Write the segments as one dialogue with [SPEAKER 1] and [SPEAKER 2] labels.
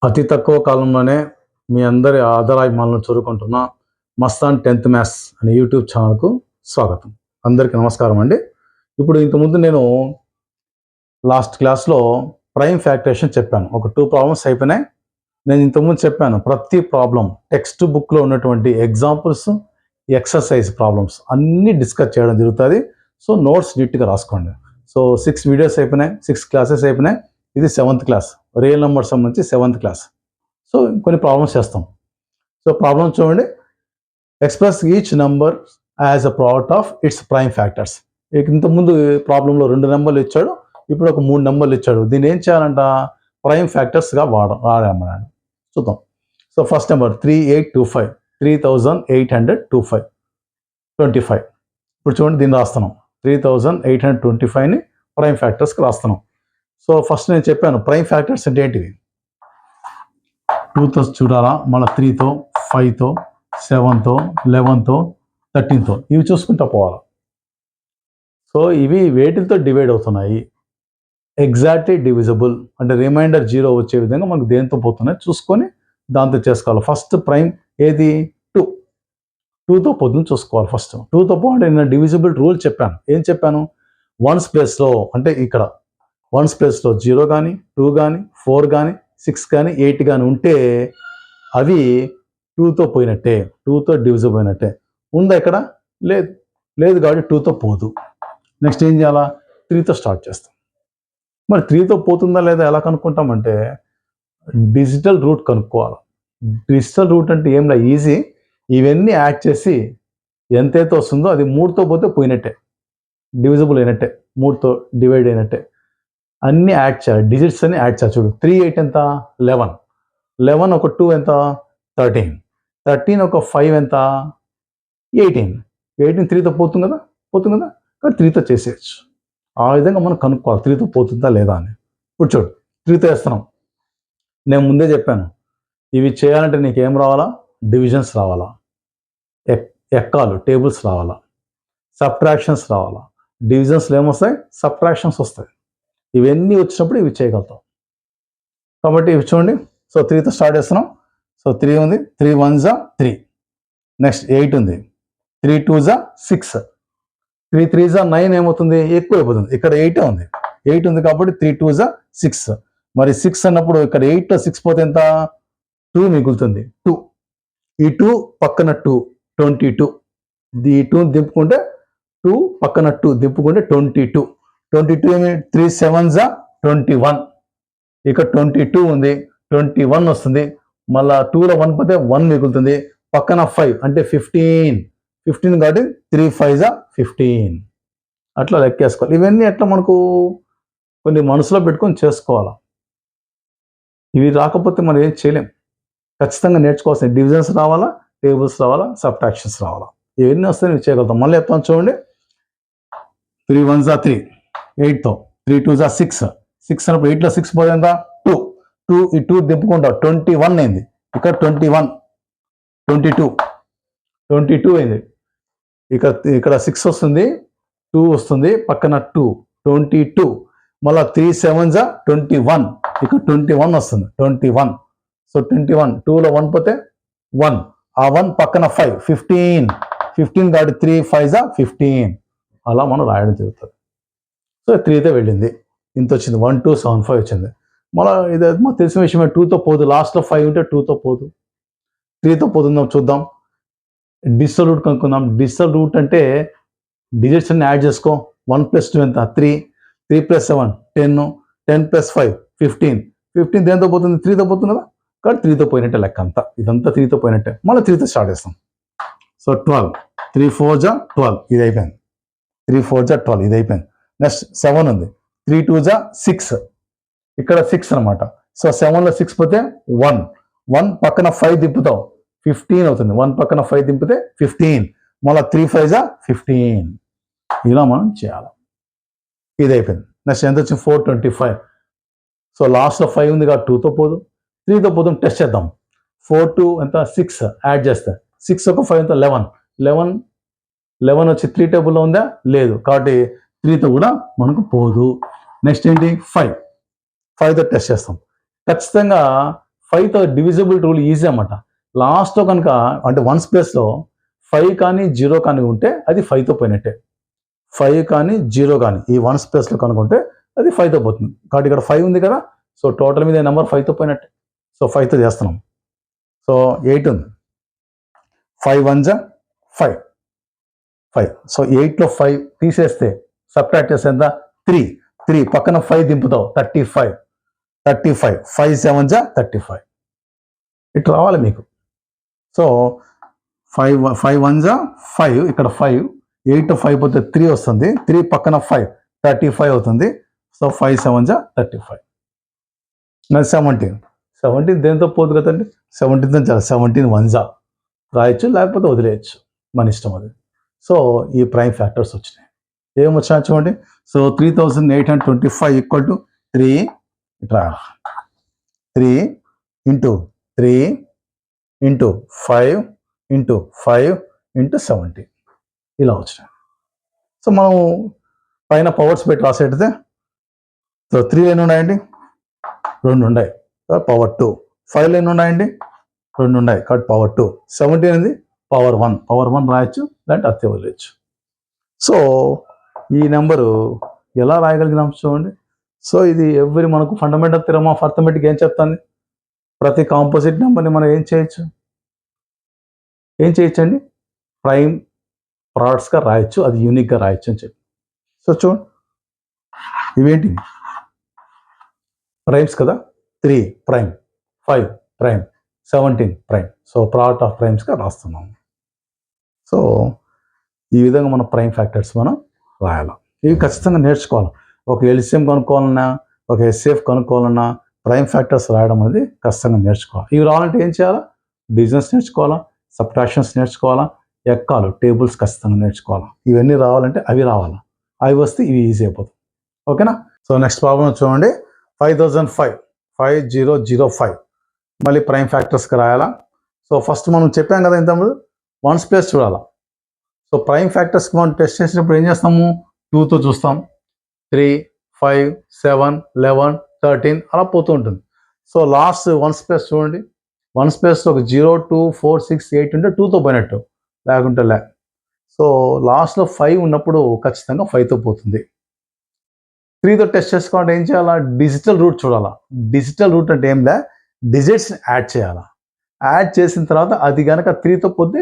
[SPEAKER 1] అతి తక్కువ కాలంలోనే మీ అందరి ఆదరాభిమానులను చదువుకుంటున్న మస్తాన్ 10th మ్యాథ్స్ అనే యూట్యూబ్ ఛానల్కు స్వాగతం. అందరికీ నమస్కారం అండి. ఇప్పుడు ఇంతకుముందు నేను లాస్ట్ క్లాస్లో ప్రైమ్ ఫ్యాక్టరేషన్ చెప్పాను. ఒక 2 ప్రాబ్లమ్స్ అయిపోయినాయి. నేను ఇంతకుముందు చెప్పాను ప్రతి ప్రాబ్లం టెక్స్ట్ బుక్లో ఉన్నటువంటి ఎగ్జాంపుల్స్, ఎక్సర్సైజ్ ప్రాబ్లమ్స్ అన్నీ డిస్కస్ చేయడం జరుగుతుంది. సో నోట్స్ నీట్గా రాసుకోండి. సో 6 వీడియోస్ అయిపోయినాయి, 6 క్లాసెస్ అయిపోయినాయి. ఇది 7th క్లాస్, రియల్ నెంబర్ సంబంధించి 7th క్లాస్. సో కొన్ని ప్రాబ్లమ్స్ చేస్తాం. సో ప్రాబ్లమ్ చూడండి. Express each number as a product of it's prime factors. ఇంతకుముందు ప్రాబ్లంలో 2 నెంబర్లు ఇచ్చాడు, ఇప్పుడు ఒక 3 నెంబర్లు ఇచ్చాడు. దీన్ని ఏం చేయాలంట? ప్రైమ్ ఫ్యాక్టర్స్గా వాడమన్నాడు. చూద్దాం. So first number 3825, 3825 25. ఇప్పుడు చూడండి, దీన్ని రాస్తున్నాం. 3825ని ప్రైమ్ ఫ్యాక్టర్స్కి రాస్తున్నాం. సో ఫస్ట్ నేను చెప్పాను ప్రైమ్ ఫ్యాక్టర్స్ అంటే ఏంటివి. 2తో చూడాలా, మళ్ళీ 3తో, 5తో, 7తో, 11తో, 13తో ఇవి చూసుకుంటూ పోవాలి. సో ఇవి వేటితో డివైడ్ అవుతున్నాయి, ఎగ్జాక్ట్లీ డివిజిబుల్ అంటే రిమైండర్ 0 వచ్చే విధంగా మనకు దేంతో పోతున్నాయి చూసుకొని దాంతో చేసుకోవాలి. ఫస్ట్ ప్రైమ్ ఏది? 2తో పోతుంది చూసుకోవాలి. ఫస్ట్ 2తో పోతే నేను డివిజిబుల్ రూల్ చెప్పాను. ఏం చెప్పాను? 1's ప్లేస్లో అంటే ఇక్కడ 1's ప్లేస్లో 0 కానీ, 2 కానీ, 4 కానీ, 6 కానీ, 8 కానీ ఉంటే అవి 2తో పోయినట్టే, 2తో డివిజిబుల్ అయినట్టే. ఉందా ఇక్కడ? లేదు. లేదు కాబట్టి 2తో పోదు. నెక్స్ట్ ఏం చేయాలా? 3తో స్టార్ట్ చేస్తాం. మరి 3తో పోతుందా లేదా ఎలా కనుక్కుంటామంటే డిజిటల్ రూట్ కనుక్కోవాలి. డిజిటల్ రూట్ అంటే ఏం లేదు, ఈజీ. ఇవన్నీ యాడ్ చేసి ఎంతైతే వస్తుందో అది 3తో పోతే పోయినట్టే, డివిజిబుల్ అయినట్టే, 3తో డివైడ్ అయినట్టే. అన్నీ యాడ్ చేయాలి, డిజిట్స్ అన్ని యాడ్ చేయాలి. చూడు, 3 8 ఎంత? 11. 11 ఒక 2 ఎంత? 13. 13 ఒక 5 ఎంత? 18. 18 3తో పోతుంది కదా, పోతుంది కదా, కాబట్టి 3తో చేసేయచ్చు. ఆ విధంగా మనం కనుక్కోవాలి 3తో పోతుందా లేదా అని. ఇప్పుడు చూడు, 3తో వేస్తున్నాం. నేను ముందే చెప్పాను, ఇవి చేయాలంటే నీకు ఏం రావాలా? డివిజన్స్ రావాలా, ఎక్కాలు టేబుల్స్ రావాలా, సబ్ట్రాక్షన్స్ రావాలా. డివిజన్స్లో ఏమొస్తాయి? సబ్ట్రాక్షన్స్ వస్తాయి. ఇవన్నీ వచ్చినప్పుడు ఇవి చేయగలుగుతాం. కాబట్టి ఇవి చూడండి. సో 3తో స్టార్ట్ చేస్తున్నాం. సో 3 ఉంది, 3 1s 3. నెక్స్ట్ 8 ఉంది, 3 2s 6, 3 3s 9 ఏమవుతుంది? ఎక్కువ అయిపోతుంది. ఇక్కడ 8 ఉంది, 8 ఉంది కాబట్టి 3 2s 6. మరి 6 అన్నప్పుడు ఇక్కడ 8లో 6 పోతే ఎంత? 2 మిగులుతుంది. 2 ఈ 2 పక్కన 2 22. ఈ 2 దింపుకుంటే 2 పక్కన 2 దింపుకుంటే 22. 22 ఏమి? 3 7s 21. ఇక 22 ఉంది, 21 వస్తుంది. మళ్ళా 2లో 1 పోతే 1 మిగులుతుంది. పక్కన 5 అంటే 15. 15 కాబట్టి 3 5s 15. అట్లా లెక్కేసుకోవాలి. ఇవన్నీ ఎట్లా మనకు కొన్ని మనసులో పెట్టుకొని చేసుకోవాలి. ఇవి రాకపోతే మనం ఏం చేయలేం. ఖచ్చితంగా నేర్చుకోవాల్సిన డివిజన్స్ రావాలా, టేబుల్స్ రావాలా, సబ్ట్రాక్షన్స్ రావాలా. ఇవన్నీ వస్తే నేను చేయగలుగుతాం. మళ్ళీ చెప్తాను చూడండి. 3 1s 3, 8తో, 3 2s 6. 6 అన్నప్పుడు 8లో 6 పోతే ఎంత? 2. 2 ఈ 2 దింపుకుంటా 21 అయింది. ఇక్కడ 21, 22, 22 అయింది. ఇక్కడ 6 వస్తుంది, 2 వస్తుంది, పక్కన 2 22. మళ్ళీ 3 7s 21. ఇక్కడ 21 వస్తుంది, 21. సో 21, 2లో 1 పోతే 1, ఆ 1 పక్కన 5 15. 15 కాబట్టి 3 5s 15. అలా మనం రాయడం జరుగుతుంది. సో 3తో వెళ్ళింది, ఇంత వచ్చింది. 1 2 7 5 వచ్చింది. మళ్ళీ ఇది మాకు తెలిసిన విషయమే, 2తో పోదు. లాస్ట్లో 5 ఉంటే 2తో పోదు. 3తో పోతుందాం చూద్దాం. డిజిటల్ రూట్ కనుక్కుందాం. డిజిటల్ రూట్ అంటే డిజిట్స్ అన్ని యాడ్ చేసుకో. 1 + 2 ఎంత? 3. 3 + 7 10. 10 + 5 15. 15 దేంతో పోతుంది? 3తో పోతుంది కదా, కాబట్టి 3తో పోయినట్టే లెక్క అంతా. ఇదంతా 3తో పోయినట్టే. మళ్ళీ 3తో స్టార్ట్ చేస్తాం. సో 12. 3 4s 12. ఇది అయిపోయింది. 3 4s 12. ఇది అయిపోయింది. నెక్స్ట్ 7 ఉంది, 3 2s 6. ఇక్కడ 6 అనమాట. సో 7లో 6 పోతే 1. 1 పక్కన 5 దింపుతావు 15 అవుతుంది. 1 పక్కన 5 దింపితే 15. మళ్ళీ 3 5s 15. ఇలా మనం చేయాలి. ఇది అయిపోయింది. నెక్స్ట్ ఎంత వచ్చింది? 425. సో లాస్ట్లో 5 ఉంది కాబట్టి 2తో పోదు. 3తో పోదాం, టెస్ట్ చేద్దాం. 4 2 ఎంత? 6 యాడ్ చేస్తే 6 ఒక 5 ఎంత? 11. 11 వచ్చి 3 టేబుల్లో ఉందా? లేదు, కాబట్టి 3తో కూడా మనకు పోదు. నెక్స్ట్ ఏంటి? 5. 5తో టెస్ట్ చేస్తాం. ఖచ్చితంగా 5తో డివిజిబుల్ రూల్ ఈజీ అన్నమాట. లాస్ట్లో కనుక అంటే వన్స్ ప్లేస్లో 5 కానీ 0 కానీ ఉంటే అది 5తో పోయినట్టే. 5 కానీ 0 కానీ ఈ వన్స్ ప్లేస్లో కనుకుంటే అది 5తో పోతుంది. కాబట్టి ఇక్కడ 5 ఉంది కదా, సో టోటల్ మీద నెంబర్ 5తో పోయినట్టే. సో 5తో చేస్తున్నాం. సో 8 ఉంది. 5 1 జా 5. సో 8లో 5 తీసేస్తే సబ్ట్రాక్ట్ చేస్తే ఎంత 3 పక్కన 5 దింపుతావు 35. 5 7 జా 35. ఇటు రావాలి మీకు. సో 5 1 జా 5, ఇక్కడ 5, 8 5 పోతే 3 వస్తుంది, 3 పక్కన 5 35 అవుతుంది. సో 5 7 జా 35. 17 దేంతో పోదు కదండి, 17 చాలా 17 1 జా రాయొచ్చు, లేకపోతే వదిలేయచ్చు, మన ఇష్టం అది. సో ఈ ప్రైమ్ ఫ్యాక్టర్స్ వచ్చినాయి. ఏమొచ్చినా చూడండి. సో 3825 ఈక్వల్ టు 3 ఇట్లా 3 ఇంటూ 3 ఇంటూ 5 ఇంటూ 5 ఇంటూ 17 ఇలా వచ్చినాయి. సో మనం పైన పవర్స్ పెట్టి రాసేటైతే సో 3 ఎన్ని ఉన్నాయండి, 2 ఉన్నాయి, పవర్ 2. 5 ఎన్ని ఉన్నాయండి, 2 ఉన్నాయి, కాబట్టి పవర్ 2. 17 అనేది పవర్ 1 రాయొచ్చు, లేదంటే అత్తే వదిలేయచ్చు. సో ఈ నెంబరు ఎలా రాయగలిగినాం చూడండి. సో ఇది ఎవ్రీ మనకు ఫండమెంటల్ థియరమ్ ఆఫ్ అర్థమెటిక్ ఏం చెప్తాను, ప్రతి కాంపోజిట్ నెంబర్ని మనం ఏం చేయొచ్చండి, ప్రైమ్ ప్రోడక్ట్స్గా రాయొచ్చు, అది యూనిక్గా రాయొచ్చు అని చెప్పి. సో చూడండి ఇవేంటి ప్రైమ్స్ కదా, 3 prime, 5 prime, 17 prime. So product of ప్రైమ్స్గా రాస్తున్నాం. సో ఈ విధంగా మన ప్రైమ్ ఫ్యాక్టర్స్ మనం రాయాలి. ఇవి ఖచ్చితంగా నేర్చుకోవాలి. ఒక ఎల్సిఎం కనుక్కోవాలన్నా, ఒక ఎస్ఎఫ్ కనుక్కోవాలన్నా ప్రైమ్ ఫ్యాక్టర్స్ రాయడం అనేది ఖచ్చితంగా నేర్చుకోవాలి. ఇవి రావాలంటే ఏం చేయాలా, డివిజన్స్ నేర్చుకోవాలా, సబ్ట్రాక్షన్స్ నేర్చుకోవాలా, ఎక్కాలు టేబుల్స్ ఖచ్చితంగా నేర్చుకోవాలా. ఇవన్నీ రావాలంటే అవి రావాలా, అవి వస్తే ఇవి ఈజీ అయిపోతుంది. ఓకేనా. సో నెక్స్ట్ ప్రాబ్లం చూడండి. 5005 మళ్ళీ ప్రైమ్ ఫ్యాక్టర్స్కి రాయాలా. సో ఫస్ట్ మనం చెప్పాం కదా ఇంతకుముందు వన్స్ ప్లేస్ చూడాలా. సో ప్రైమ్ ఫ్యాక్టర్స్కి మనం టెస్ట్ చేసినప్పుడు ఏం చేస్తాము, 2తో చూస్తాం, 3 5 7 11 13 అలా పోతూ ఉంటుంది. సో లాస్ట్ వన్స్ ప్లేస్ చూడండి, వన్స్ ప్లేస్లో ఒక 0 2 4 6 8 ఉంటే 2తో పోయినట్టు, లేకుంటే లే. సో లాస్ట్లో 5 ఉన్నప్పుడు ఖచ్చితంగా 5తో పోతుంది. 3తో టెస్ట్ చేసుకోవాలంటే ఏం చేయాలా, డిజిటల్ రూట్ చూడాలా. డిజిటల్ రూట్ అంటే ఏం లే, డిజిట్స్ని యాడ్ చేయాలా. యాడ్ చేసిన తర్వాత అది కనుక 3తో పోతే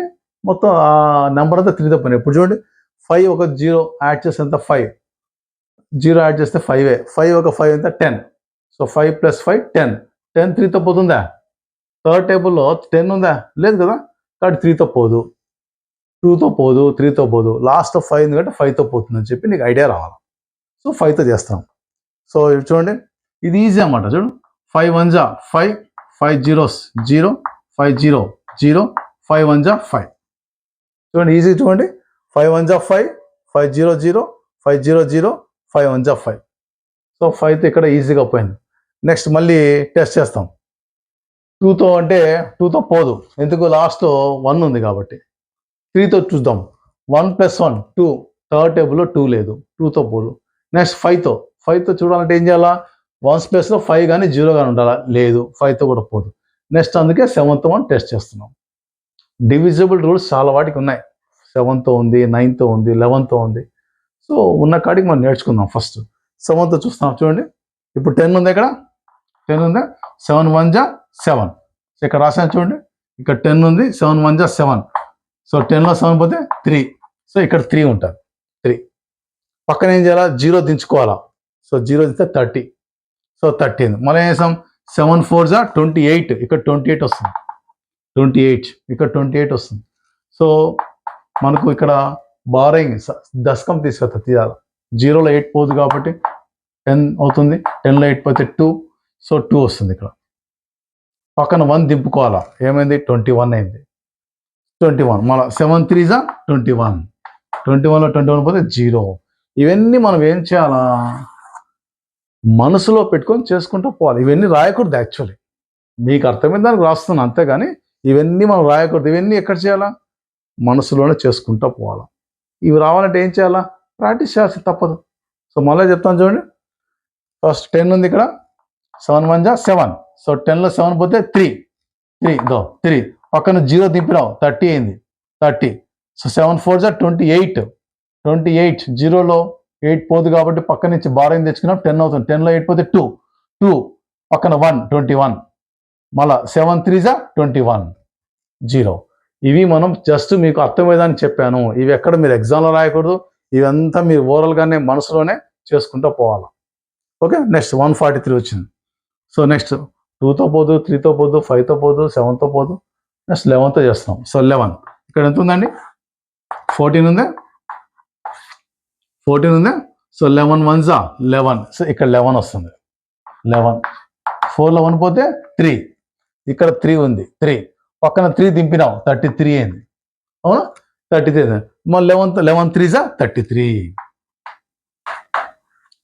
[SPEAKER 1] మొత్తం ఆ నెంబర్ అంతా 3తో పోయినాయి. ఇప్పుడు చూడండి 5 ఒక 0 యాడ్ చేస్తే ఎంత 5, 0 యాడ్ చేస్తే 5, 5 ఒక 5 ఎంత 10. సో 5 + 5 10, 10 3తో పోతుందా, థర్డ్ టేబుల్లో 10 ఉందా, లేదు కదా, కాబట్టి 3తో పోదు, 2తో పోదు, 3తో పోదు, లాస్ట్ 5 ఎందుకంటే 5తో పోతుంది అని చెప్పి నీకు ఐడియా రావాలి. సో 5తో చేస్తాం. సో ఇది చూడండి, ఇది ఈజీ అన్నమాట. చూడు 5 1 జా 5, 5 zeros 0, 5 0 0, 5 1 జా 5. చూడండి ఈజీ. చూడండి 5 1 జా 5, 5 0 0, 5 0 0, 5 1 జా 5. సో 5తో ఇక్కడ ఈజీగా పోయింది. నెక్స్ట్ మళ్ళీ టెస్ట్ చేస్తాం. 2తో అంటే 2తో పోదు, ఎందుకు, లాస్ట్లో 1 ఉంది కాబట్టి. 3తో చూద్దాం, 1 + 1 2, థర్డ్ టేబుల్లో 2 లేదు, 2తో పోదు. నెక్స్ట్ 5తో చూడాలంటే ఏం చేయాలా, వన్స్ ప్లేస్లో 5 కానీ 0 కానీ ఉండాలా, లేదు, 5తో కూడా పోదు. నెక్స్ట్ అందుకే 7తో మనం టెస్ట్ చేస్తున్నాం. డివిజిబుల్ రూల్స్ చాలా వాటికి ఉన్నాయి, 7తో ఉంది, 9తో ఉంది, 11తో ఉంది. సో ఉన్న కాడికి మనం నేర్చుకుందాం. ఫస్ట్ 7తో చూస్తాం. చూడండి ఇప్పుడు 10 ఉంది, ఇక్కడ 10 ఉందా, 7 1 జా 7. సో ఇక్కడ రాసాను చూడండి, ఇక్కడ 10 ఉంది, 7 1 జా 7. సో 10లో 7 పోతే 3. సో ఇక్కడ 3 ఉంటుంది, 3 పక్కన ఏం చేయాలా, 0 దించుకోవాలా. సో 0 దిస్తే 30. సో 13 మళ్ళీ ఏం చేసాం, 7 4 జా 28, ఇక్కడ 28 వస్తుంది, 28 ఇక్కడ 28 వస్తుంది. సో మనకు ఇక్కడ బారోయింగ్ దశకం తీయాలి. 0లో 8 పోదు కాబట్టి 10 అవుతుంది, 10లో 8 పోతే 2. సో 2 వస్తుంది. ఇక్కడ పక్కన 1 దింపుకోవాలా, ఏమైంది 21 అయింది, 21. మళ్ళీ 7 3 జా 21, 21లో 21 పోతే 0. ఇవన్నీ మనం ఏం చేయాలా, మనసులో పెట్టుకొని చేసుకుంటూ పోవాలి. ఇవన్నీ రాయకూడదు, యాక్చువల్లీ మీకు అర్థమైంది దానికి రాస్తున్నాను అంతేగాని ఇవన్నీ మనం రాయకూడదు. ఇవన్నీ ఎక్కడ చేయాలా, మనసులోనే చేసుకుంటూ పోవాలా. ఇవి రావాలంటే ఏం చేయాలా, ప్రాక్టీస్ చేయాల్సి తప్పదు. సో మళ్ళీ చెప్తాను చూడండి, ఫస్ట్ 10 ఉంది, ఇక్కడ 7 1 జా 7, సో 10లో 7 పోతే 3 పక్కన 0 దింపినావు 30 అయింది 30. సో 7 4 జా 28 0లో 8 పోదు కాబట్టి పక్క నుంచి బారోయింగ్ తెచ్చుకున్నాం 10 అవుతుంది. 10లో 8 పోతే 2 పక్కన 1 21 మళ్ళా 7 3 జా 21 0. ఇవి మనం జస్ట్ మీకు అర్థమయ్యేదాన్ని చెప్పాను. ఇవి ఎక్కడ మీరు ఎగ్జామ్లో రాయకూడదు. ఇవంతా మీరు ఓవరాల్గానే మనసులోనే చేసుకుంటూ పోవాలి. ఓకే, నెక్స్ట్ 143 వచ్చింది. సో నెక్స్ట్ 2తో పోదు, 3తో పోదు, 5తో పోదు, 7తో పోదు, నెక్స్ట్ 11తో చేస్తున్నాం. సో 11 ఇక్కడ ఎంత ఉందండి? 14 ఉందా? 14 ఉందా? సో 11 1 జా 11. సో ఇక్కడ 11 వస్తుంది. 11 4లో 1 పోతే 3, ఇక్కడ 3 ఉంది 3 పక్కన 3 దింపినాం 33 అయింది. అవునా? 33 మళ్ళీ 11 3 జా 33.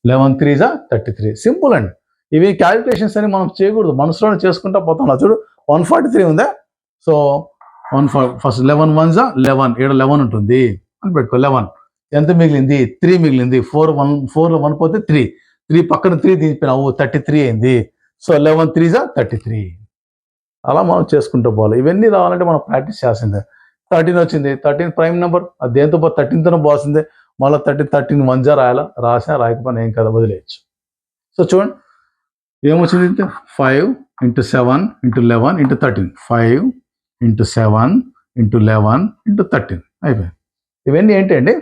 [SPEAKER 1] 11 3 జా 33. సింపుల్ అండి. ఇవి క్యాలిక్యులేషన్స్ అని మనం చేయకూడదు, మనసులోనే చేసుకుంటా పోతాం. చూడు 143 ఉందా? సో ఫస్ట్ 11 1 జా 11, ఇక్కడ 11 ఉంటుంది అని పెట్టుకో. 11 ఎంత మిగిలింది? 3 మిగిలింది. 4లో 1 పోతే 3 పక్కన 3 దింపినావు 33 అయింది. సో 11 3 జా 33. అలా మనం చేసుకుంటూ పోవాలి. ఇవన్నీ రావాలంటే మనం ప్రాక్టీస్ చేయాల్సిందే. 13 వచ్చింది. 13 ప్రైమ్ నెంబర్, అది దేంతో 13తోనే పోవాల్సిందే. మళ్ళీ 13 1 జా రాసినా రాయకపోయినా ఏం కదా, వదిలేయచ్చు. సో చూడండి ఏమొచ్చింది? 5 × 7 × 11 × 13. 5 × 7 × 11 × 13 అయిపోయింది. ఇవన్నీ ఏంటండి?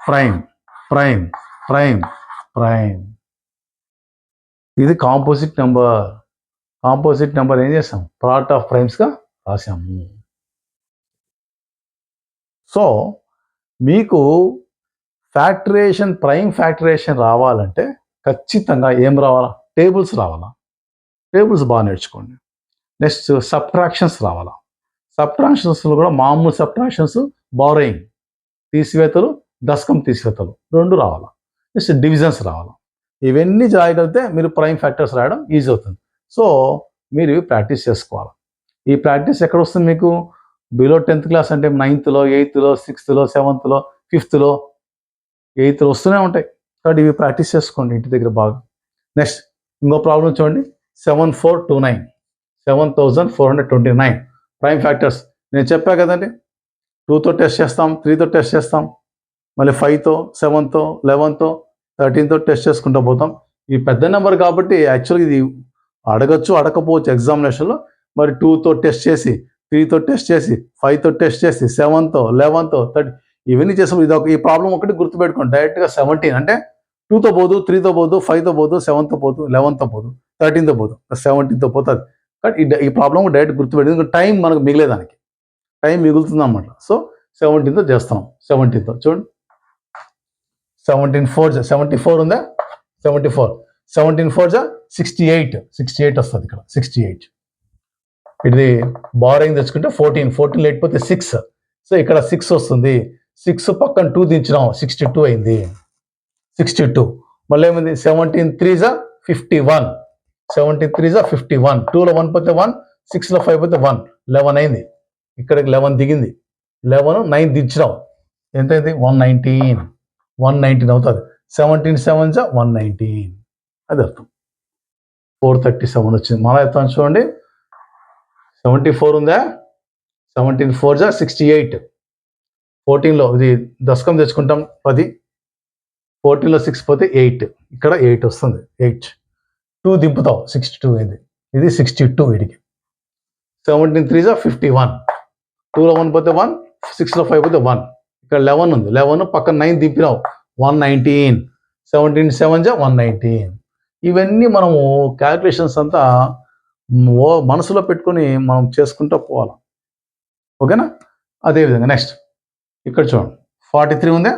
[SPEAKER 1] Prime prime prime prime. ఇది కాంపోజిట్ నెంబర్. కాంపోజిట్ నెంబర్ ఏం చేస్తాం? ప్రోడక్ట్ ఆఫ్ ప్రైమ్స్గా రాసాము. సో మీకు ఫ్యాక్టరేషన్, ప్రైమ్ ఫ్యాక్టరేషన్ రావాలంటే ఖచ్చితంగా ఏం రావాలా? టేబుల్స్ రావాలా? టేబుల్స్ బాగా నేర్చుకోండి. నెక్స్ట్ సబ్ట్రాక్షన్స్ రావాలా? సబ్ట్రాక్షన్స్లో కూడా మామూలు సబ్ట్రాక్షన్స్, బారోయింగ్ తీసివేతలు, దశకం తీసివేతలు 2 రావాలా. నెక్స్ట్ డివిజన్స్ రావాలా. ఇవన్నీ రాయగలిగితే మీరు ప్రైమ్ ఫ్యాక్టర్స్ రాయడం ఈజీ అవుతుంది. సో మీరు ఇవి ప్రాక్టీస్ చేసుకోవాలి. ఈ ప్రాక్టీస్ ఎక్కడ వస్తుంది మీకు? బిలో 10th క్లాస్ అంటే 9thలో 8thలో 6thలో 7thలో 5thలో 8thలో వస్తూనే ఉంటాయి. కాబట్టి ఇవి ప్రాక్టీస్ చేసుకోండి ఇంటి దగ్గర బాగా. నెక్స్ట్ ఇంకో ప్రాబ్లం చూడండి. 7429, 7429 ప్రైమ్ ఫ్యాక్టర్స్. నేను చెప్పా కదండి, 2తో టెస్ట్ చేస్తాం, 3తో టెస్ట్ చేస్తాం, మళ్ళీ 5తో 7తో 11తో 13తో టెస్ట్ చేసుకుంటూ పోతాం. ఈ పెద్ద నెంబర్ కాబట్టి యాక్చువల్గా ఇది అడగచ్చు అడగకపోవచ్చు ఎగ్జామినేషన్లో. మరి 2తో టెస్ట్ చేసి, 3తో టెస్ట్ చేసి, 5తో టెస్ట్ చేసి, 7తో 11తో 13 ఇవన్నీ చేసినప్పుడు ఈ ప్రాబ్లం ఒకటి గుర్తుపెట్టుకోండి. డైరెక్ట్గా 17 అంటే 2తో పోదు, 3తో పోదు, 5తో పోదు, 7తో పోదు, 11తో పోదు, 13తో పోదు, 17తో పోతుంది. కానీ ఈ ప్రాబ్లం డైరెక్ట్ గుర్తుపెట్టి టైం మనకు మిగిలేదానికి టైం మిగులుతుంది అన్నమాట. సో 17తో చేస్తాం. 17తో చూడండి. 17 4 జా 74 ఉందా? 74 17 4 జా 68 వస్తుంది ఇక్కడ 68. ఇది బారోయింగ్ తెచ్చుకుంటే 14 లేకపోతే 6. సో ఇక్కడ 6 వస్తుంది. 6 పక్కన 2 దించినాం 62 అయింది. 62 మళ్ళీ ఏమైంది? 17 3 జా 51. 17 3 జా 51. 2లో 1 పోతే 1, 6లో 5 పోతే 1, 11 అయింది. ఇక్కడికి 11 దిగింది. 11 9 దించినాం ఎంత అయింది? 119 అవుతుంది. 17 7 జా 119 అది అర్థం. 437 వచ్చింది. మన ఎత్తాను చూడండి. 74 ఉందా? 17 4 జా 68. 14లో ఇది దశకం తెచ్చుకుంటాం 10. 14లో 6 పోతే 8, ఇక్కడ 8 వస్తుంది. 8 2 దింపుతాం 62 అయింది. ఇది 62 వీడికి. 17 3 జా 51. 2లో 1 పోతే 1, 6లో 5 పోతే 1, ఇక్కడ 11 ఉంది. 11 పక్కన 9 దింపినావు 119. 17 7 జా 119. ఇవన్నీ మనము క్యాల్కులేషన్స్ అంతా మనసులో పెట్టుకొని మనం చేసుకుంటూ పోవాలి. ఓకేనా? అదేవిధంగా నెక్స్ట్ ఇక్కడ చూడండి. 43 ఉందా?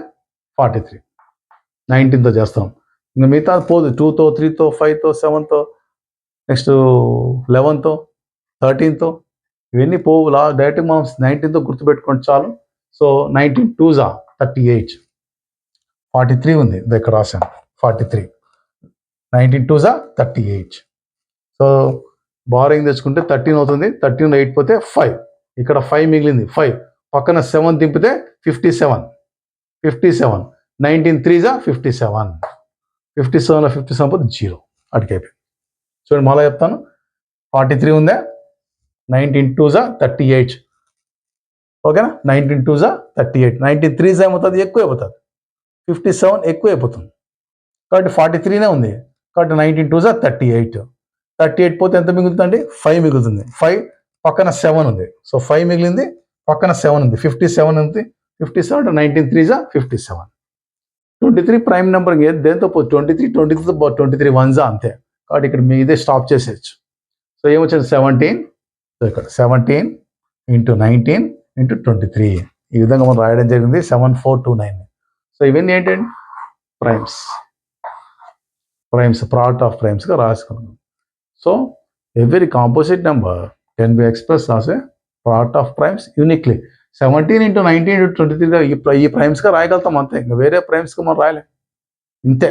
[SPEAKER 1] 43 19తో చేస్తున్నాం. ఇంకా మిగతా పోదు. 2తో 3తో 5తో 7తో నెక్స్ట్ 11తో 13తో ఇవన్నీ పోవు. డైరెక్ట్ మనం 19తో గుర్తుపెట్టుకోండి చాలు. సో 19 2 జా 38. 43 ఉంది ఇక్కడ రాశాను 43. 19 2 జా 38. సో బారోయింగ్ తెచ్చుకుంటే 13 అవుతుంది. 13లో 8 పోతే 5, ఇక్కడ 5 మిగిలింది. 5 పక్కన 7 దింపితే 57. 19 3 జా 57. 57లో 57 పోతే 0 అటుకైపోయింది. చూడండి మళ్ళీ చెప్తాను. 43 ఉందా, 19 2 38, ఓకేనా, 19 2 38, 93 ఏమవుతుంది, ఎక్కువ అయిపోతుంది, 57 ఎక్కువ అయిపోతుంది, కాబట్టి 43నే ఉంది, కాబట్టి 19 2 38, 38 పోతే ఎంత మిగులుతుంది, 5 మిగులుతుంది, 5 పక్కన 7 ఉంది, సో 5 మిగిలింది, పక్కన 7 ఉంది, 57 ఉంది, 57 19 3 57, 23 ప్రైమ్ నెంబర్ దేంతో 23 23 1 అంతే, కాబట్టి ఇక్కడ మీ ఇదే స్టాప్ చేసేయచ్చు. సో ఏమొచ్చింది 17, సో ఇక్కడ 17 ఇంటూ 19 ఇంటూ 23, ఈ విధంగా మనం రాయడం జరిగింది 7429. సో ఇవన్నీ ఏంటండి ప్రైమ్స్, ప్రోడక్ట్ ఆఫ్ ప్రైమ్స్గా రాసుకున్నాం. So every composite number can be express as a product of primes uniquely. 17 into 19 into 23 ఈ ప్రైమ్స్గా రాయగలుగుతాం అంతే, ఇంకా వేరే ప్రైమ్స్గా మనం రాయలేం, ఇంతే.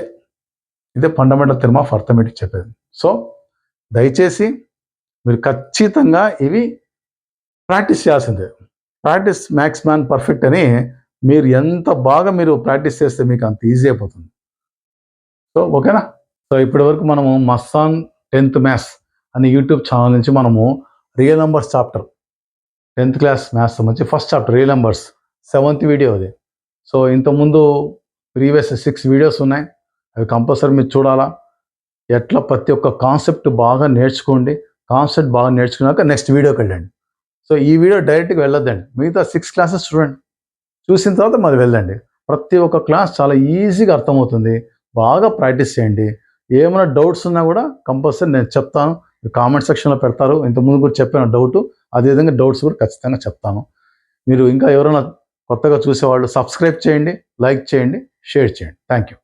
[SPEAKER 1] ఇదే ఫండమెంటల్ థియరమ్ ఆఫ్ అర్థమెటిక్ చెప్పేది. సో దయచేసి మీరు ఖచ్చితంగా ఇవి ప్రాక్టీస్ చేయాల్సిందే. ప్రాక్టీస్ మ్యాక్స్ మ్యాన్ పర్ఫెక్ట్ అని మీరు ఎంత బాగా మీరు ప్రాక్టీస్ చేస్తే మీకు అంత ఈజీ అయిపోతుంది. సో ఓకేనా. సో ఇప్పటి వరకు మనము మస్తాన్ 10th మ్యాథ్స్ అనే యూట్యూబ్ ఛానల్ నుంచి మనము real numbers chapter 10th class maths మంచి first chapter real numbers 7th video అది. సో ఇంతకుముందు ప్రీవియస్ 6 వీడియోస్ ఉన్నాయి, అవి కంపల్సరీ మీరు చూడాలా. ఎట్లా ప్రతి ఒక్క కాన్సెప్ట్ బాగా నేర్చుకోండి, కాన్సెప్ట్ బాగా నేర్చుకున్నాక నెక్స్ట్ వీడియోకి వెళ్ళండి. సో ఈ వీడియో డైరెక్ట్గా వెళ్ళొద్దండి, మిగతా 6 క్లాసెస్ చూడండి, చూసిన తర్వాత మరి వెళ్ళండి. ప్రతి ఒక్క క్లాస్ చాలా ఈజీగా అర్థమవుతుంది, బాగా ప్రాక్టీస్ చేయండి. ఏమైనా డౌట్స్ ఉన్నా కూడా కంపల్సరీ నేను చెప్తాను, కామెంట్ సెక్షన్లో పెడతారు. ఇంతకుముందు కూడా చెప్పాను డౌట్, అదేవిధంగా డౌట్స్ కూడా ఖచ్చితంగా చెప్తాను. మీరు ఇంకా ఎవరైనా కొత్తగా చూసేవాళ్ళు సబ్స్క్రైబ్ చేయండి, లైక్ చేయండి, షేర్ చేయండి. Thank you.